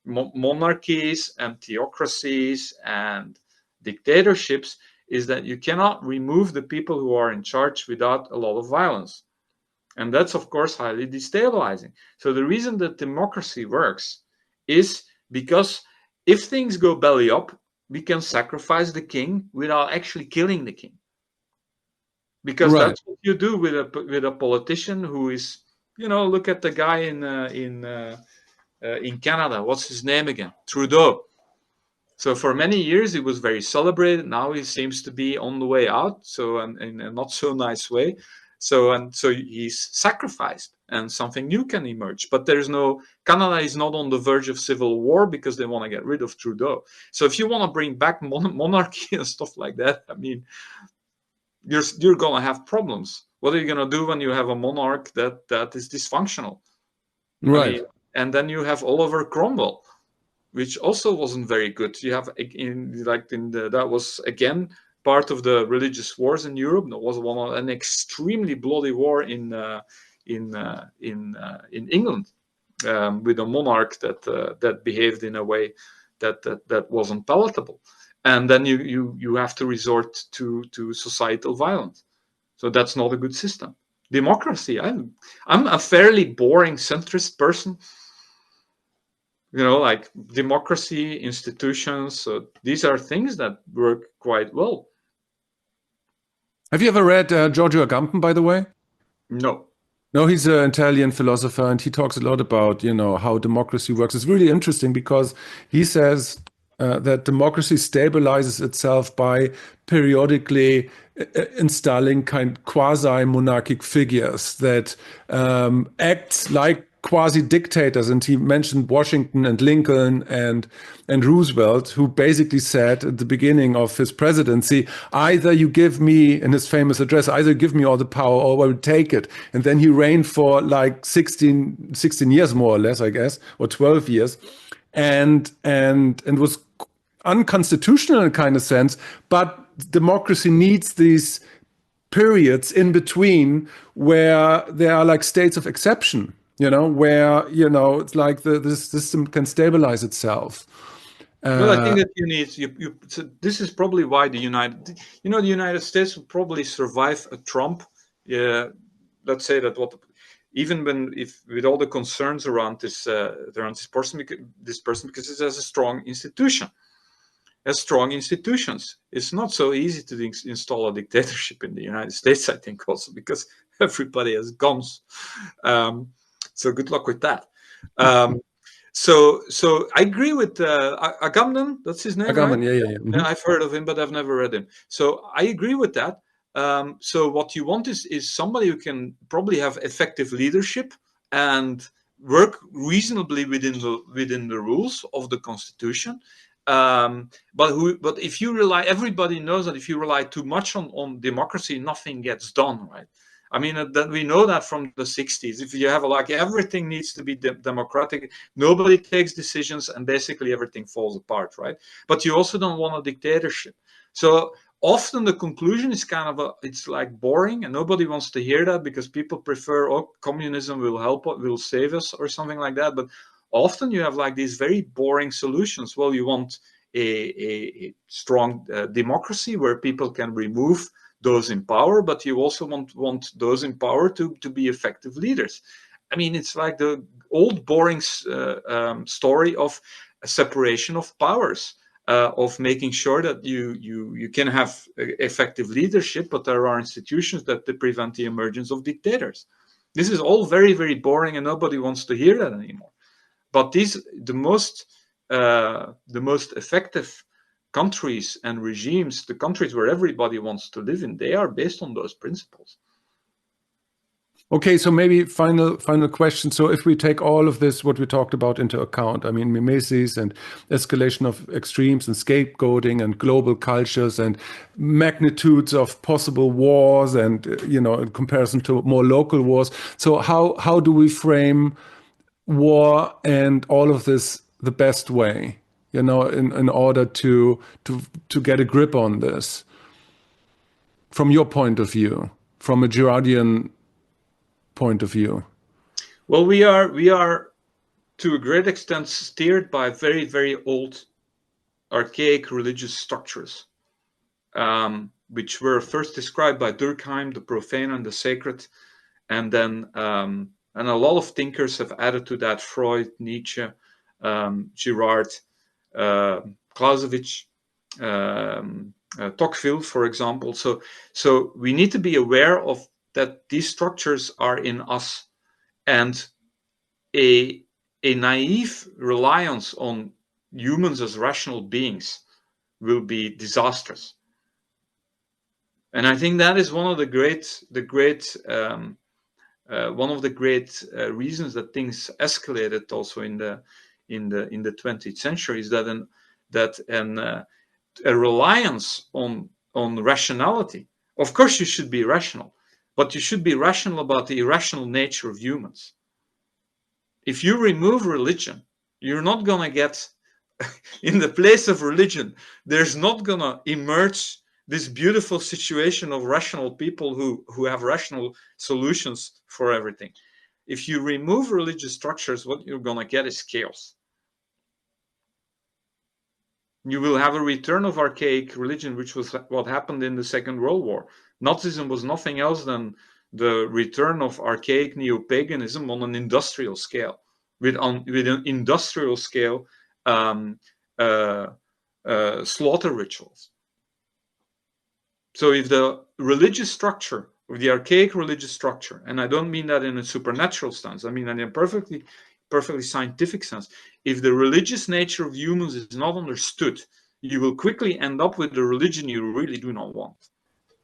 Speaker 3: monarchies and theocracies and dictatorships, is that you cannot remove the people who are in charge without a lot of violence. And that's, of course, highly destabilizing. So the reason that democracy works is because if things go belly up, we can sacrifice the king without actually killing the king. Because
Speaker 2: Right.
Speaker 3: that's what you do with a politician who is, look at the guy in Canada. What's his name again? Trudeau. So for many years he was very celebrated. Now he seems to be on the way out. So in a not so nice way. So he's sacrificed, and something new can emerge. But Canada is not on the verge of civil war because they want to get rid of Trudeau. So if you want to bring back monarchy and stuff like that, I mean, you're going to have problems. What are you going to do when you have a monarch that is dysfunctional?
Speaker 2: Right.
Speaker 3: I mean, and then you have Oliver Cromwell, which also wasn't very good. You have that was again part of the religious wars in Europe. That was an extremely bloody war in England with a monarch that behaved in a way that wasn't palatable, and then you have to resort to societal violence. So that's not a good system. Democracy. I'm a fairly boring centrist person. Like democracy, institutions. So these are things that work quite well.
Speaker 2: Have you ever read Giorgio Agamben, by the way?
Speaker 3: No.
Speaker 2: No, he's an Italian philosopher, and he talks a lot about, how democracy works. It's really interesting because he says that democracy stabilizes itself by periodically installing quasi-monarchic figures that act like quasi-dictators. And he mentioned Washington and Lincoln and Roosevelt, who basically said at the beginning of his presidency, either you give me, in his famous address, either give me all the power or I will take it. And then he reigned for like 16 years, more or less, I guess, or 12 years. And was unconstitutional in a kind of sense, but democracy needs these periods in between where there are like states of exception, where, it's like this system can stabilize itself.
Speaker 3: Well, I think that you need so this is probably why the United States will probably survive a Trump. Let's say that with all the concerns around this person, because it has a strong institution. As strong institutions, it's not so easy to install a dictatorship in the United States, I think, also because everybody has guns. So good luck with that. So I agree with Agamben. That's his name,
Speaker 2: Agamben,
Speaker 3: right?
Speaker 2: yeah. Mm-hmm.
Speaker 3: I've heard of him, but I've never read him. So I agree with that. So what you want is somebody who can probably have effective leadership and work reasonably within the rules of the Constitution. But if you rely, everybody knows that if you rely too much on democracy, nothing gets done, right? I mean, that we know that from the 60s. If you have everything needs to be democratic, nobody takes decisions, and basically everything falls apart, right? But you also don't want a dictatorship. So often the conclusion is it's like boring, and nobody wants to hear that because people prefer, communism will save us or something like that. But often you have like these very boring solutions. Well, you want a strong democracy where people can remove those in power, but you also want those in power to be effective leaders. I mean, it's like the old boring story of a separation of powers, of making sure that you can have effective leadership, but there are institutions that prevent the emergence of dictators. This is all very, very boring, and nobody wants to hear that anymore. But the most effective countries and regimes, the countries where everybody wants to live in, they are based on those principles.
Speaker 2: Okay, so maybe final question. So if we take all of this, what we talked about, into account, I mean, mimesis and escalation of extremes and scapegoating and global cultures and magnitudes of possible wars and, in comparison to more local wars. So how do we frame war and all of this the best way, in order to get a grip on this, from your point of view, from a Girardian point of view?
Speaker 3: Well, we are to a great extent steered by very, very old, archaic religious structures, which were first described by Durkheim, the profane and the sacred, and then and a lot of thinkers have added to that: Freud, Nietzsche, Girard, Clausewitz, Tocqueville, for example. So we need to be aware of that these structures are in us, and a naive reliance on humans as rational beings will be disastrous. And I think that is one of the great reasons that things escalated also in the 20th century, is that a reliance on rationality. Of course, you should be rational, but you should be rational about the irrational nature of humans. If you remove religion, you're not going to get, in the place of religion, there's not going to emerge this beautiful situation of rational people who have rational solutions for everything. If you remove religious structures, what you're going to get is chaos. You will have a return of archaic religion, which was what happened in the Second World War. Nazism was nothing else than the return of archaic neo-paganism on an industrial scale, with an industrial scale slaughter rituals. So if the religious structure, or the archaic religious structure, and I don't mean that in a supernatural sense, I mean that in a perfectly scientific sense, if the religious nature of humans is not understood, you will quickly end up with the religion you really do not want.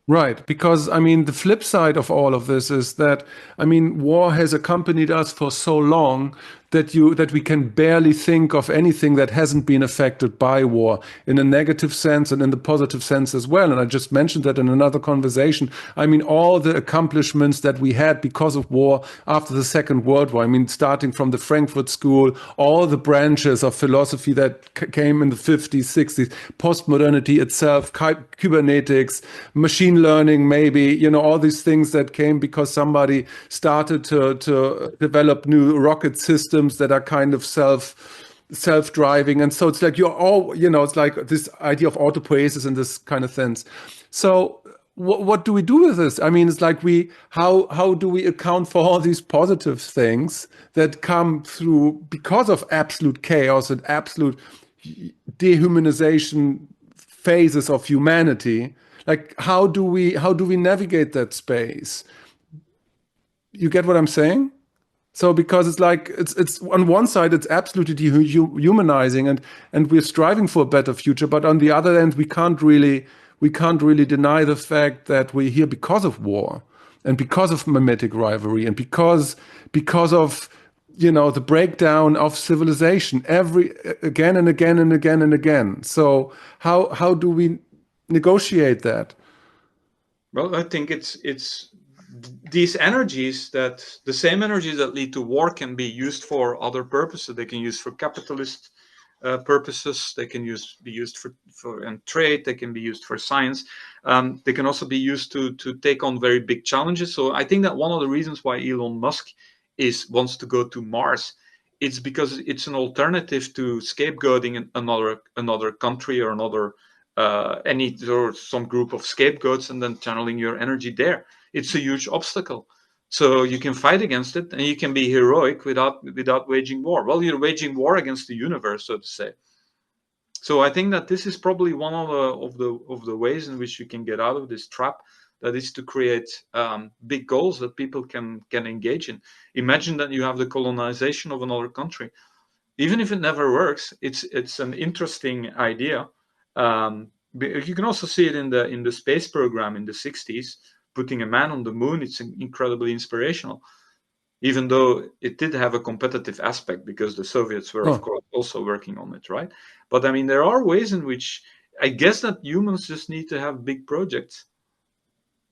Speaker 2: Right, because I mean, the flip side of all of this is that, I mean, war has accompanied us for so long that we can barely think of anything that hasn't been affected by war, in a negative sense and in the positive sense as well. And I just mentioned that in another conversation. I mean, all the accomplishments that we had because of war after the Second World War, I mean, starting from the Frankfurt School, all the branches of philosophy that came in the 50s, 60s, postmodernity itself, cybernetics, machine learning, maybe, all these things that came because somebody started to develop new rocket systems that are kind of self-driving. And so it's like you're all, it's like this idea of autopoiesis in this kind of sense. So what do we do with this? I mean, it's like how do we account for all these positive things that come through because of absolute chaos and absolute dehumanization phases of humanity? Like, how do we navigate that space? You get what I'm saying? So because it's like it's on one side it's absolutely dehumanizing and we're striving for a better future, but on the other end we can't really deny the fact that we're here because of war and because of mimetic rivalry and because of the breakdown of civilization again and again and again and again. So how do we negotiate that?
Speaker 3: Well, I think it's these energies, that the same energies that lead to war can be used for other purposes. They can use for capitalist purposes. They can be used for and trade. They can be used for science. They can also be used to take on very big challenges. So I think that one of the reasons why Elon Musk wants to go to Mars, it's because it's an alternative to scapegoating another country or another some group of scapegoats and then channeling your energy there. It's a huge obstacle. So you can fight against it and you can be heroic without waging war. Well, you're waging war against the universe, so to say. So I think that this is probably one of the ways in which you can get out of this trap, that is to create big goals that people can engage in. Imagine that you have the colonization of another country. Even if it never works, it's an interesting idea. You can also see it in the space program in the 60s. Putting a man on the moon, it's incredibly inspirational, even though it did have a competitive aspect because the Soviets were, of course, also working on it, right? But I mean, there are ways in which I guess that humans just need to have big projects.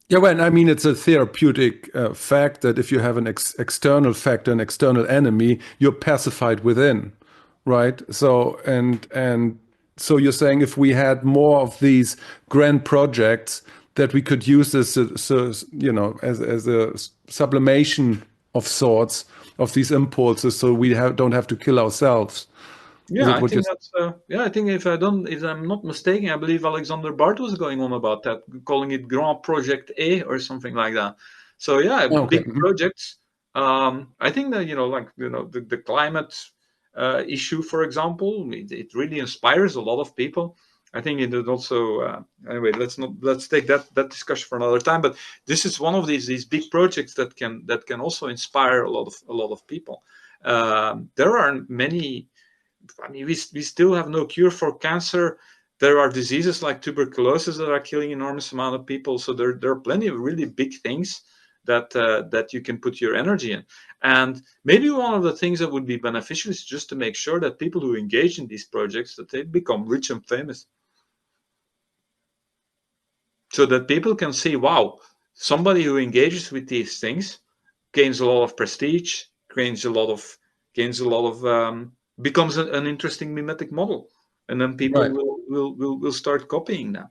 Speaker 2: Yeah, well, I mean, it's a therapeutic fact that if you have an external factor, an external enemy, you're pacified within. right? So and so you're saying if we had more of these grand projects that we could use this, so, you know, as a sublimation of sorts of these impulses, so we don't have to kill ourselves. Is
Speaker 3: Yeah,
Speaker 2: it
Speaker 3: I
Speaker 2: what you're
Speaker 3: think that's yeah. I think if I'm not mistaken, I believe Alexander Bart was going on about that, calling it Grand Project A or something like that. So yeah,
Speaker 2: okay?
Speaker 3: big projects. I think that like the climate issue, for example, it really inspires a lot of people. I think it is also anyway. Let's take that discussion for another time. But this is one of these big projects that can also inspire a lot of people. There are many. I mean, we still have no cure for cancer. There are diseases like tuberculosis that are killing enormous amount of people. So there are plenty of really big things that you can put your energy in. And maybe one of the things that would be beneficial is just to make sure that people who engage in these projects, that they become rich and famous, so that people can see, wow, somebody who engages with these things gains a lot of prestige, gains a lot of becomes an interesting mimetic model, and then people
Speaker 2: Right,
Speaker 3: will start copying that.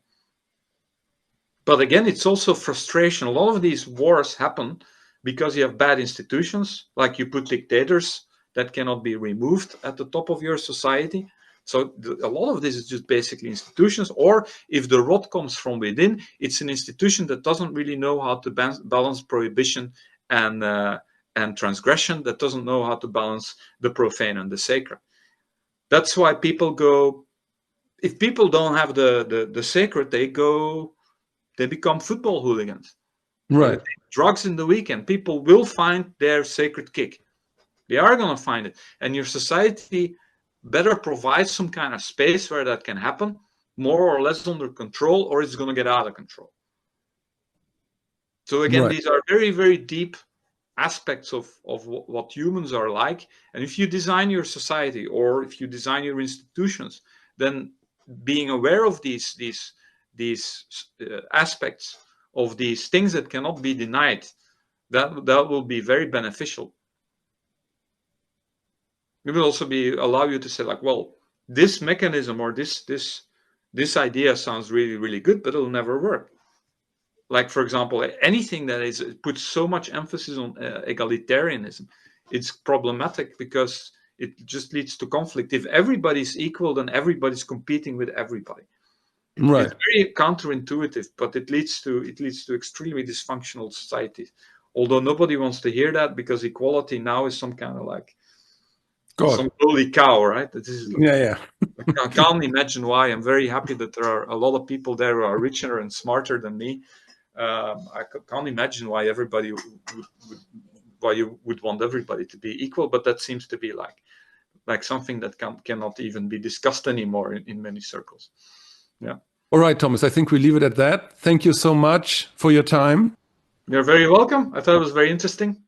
Speaker 3: But again, it's also frustration. A lot of these wars happen because you have bad institutions, like you put dictators that cannot be removed at the top of your society. So a lot of this is just basically institutions, or if the rot comes from within, it's an institution that doesn't really know how to balance prohibition and transgression, that doesn't know how to balance the profane and the sacred. That's why people go, if people don't have the sacred, they become football hooligans. Or they
Speaker 2: right,
Speaker 3: take drugs in the weekend. People will find their sacred kick. They are going to find it. And your society better provide some kind of space where that can happen, more or less under control, or it's going to get out of control. So again,
Speaker 2: right,
Speaker 3: these are very, very deep aspects of what humans are like. And if you design your society, or if you design your institutions, then being aware of these aspects of these things that cannot be denied, that will be very beneficial. It will also allow you to say, like, well, this mechanism or this idea sounds really, really good, but it'll never work. Like, for example, anything that puts so much emphasis on egalitarianism, it's problematic because it just leads to conflict. If everybody's equal, then everybody's competing with everybody.
Speaker 2: right.
Speaker 3: It's very counterintuitive, but it leads to extremely dysfunctional societies. Although nobody wants to hear that, because equality now is some kind of like
Speaker 2: God.
Speaker 3: some holy cow, right? This is like,
Speaker 2: Yeah, yeah.
Speaker 3: I can't imagine why. I'm very happy that there are a lot of people there who are richer and smarter than me. I can't imagine why everybody why you would want everybody to be equal, but that seems to be like something that cannot even be discussed anymore in many circles. Yeah.
Speaker 2: All right, Thomas, I think we leave it at that. Thank you so much for your time.
Speaker 3: You're very welcome. I thought it was very interesting.